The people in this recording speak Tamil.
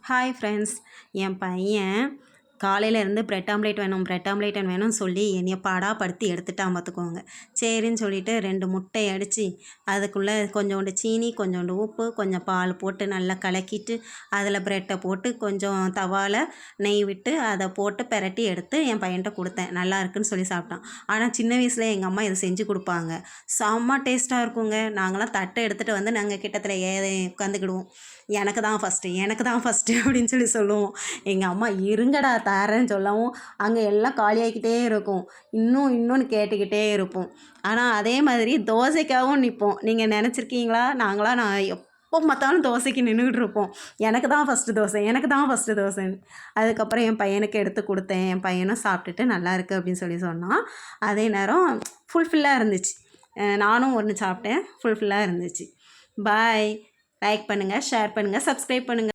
Hi friends. என் பையன் காலையிலேருந்து பிரெட் ஆம்லேட் வேணும்னு சொல்லி என்னைய பாடாப்படுத்தி எடுத்துட்டான் பார்த்துக்கோங்க. சரின்னு சொல்லிட்டு 2 முட்டை அடித்து அதுக்குள்ளே கொஞ்சோண்டு சீனி, கொஞ்சோண்டு உப்பு, கொஞ்சம் பால் போட்டு நல்லா கலக்கிட்டு அதில் பிரெட்டை போட்டு கொஞ்சம் தவாவில் நெய் விட்டு அதை போட்டு பெரட்டி எடுத்து என் பையன்கிட்ட கொடுத்தேன். நல்லா இருக்குன்னு சொல்லி சாப்பிட்டான். ஆனால் சின்ன வயசில் எங்கள் அம்மா இதை செஞ்சு கொடுப்பாங்க. செம்ம டேஸ்ட்டாக இருக்குங்க. நாங்களாம் தட்டை எடுத்துகிட்டு வந்து நாங்கள் கிட்டத்தில் உட்காந்துக்கிடுவோம். எனக்கு தான் ஃபஸ்ட்டு அப்படின்னு சொல்லி சொல்லுவோம். எங்கள் அம்மா இருங்கடா தரேன்னு சொல்லவும் அங்கே எல்லாம் காலியாகிக்கிட்டே இருக்கும். இன்னொன்று கேட்டுக்கிட்டே இருப்போம். ஆனால் அதே மாதிரி தோசைக்காகவும் நிற்போம். நீங்கள் நினச்சிருக்கீங்களா? நான் எப்போ பார்த்தாலும் தோசைக்கு நின்றுக்கிட்டு இருப்போம். எனக்கு தான் ஃபஸ்ட்டு தோசைன்னு. அதுக்கப்புறம் என் பையனுக்கு எடுத்து கொடுத்தேன். என் பையனும் சாப்பிட்டுட்டு நல்லா இருக்குது அப்படின்னு சொல்லி சொன்னான். அதே நேரம் ஃபுல்ஃபில்லாக இருந்துச்சு. நானும் ஒன்று சாப்பிட்டேன். ஃபுல்ஃபில்லாக இருந்துச்சு. பாய். லைக் பண்ணுங்கள், ஷேர் பண்ணுங்கள், சப்ஸ்கிரைப் பண்ணுங்கள்.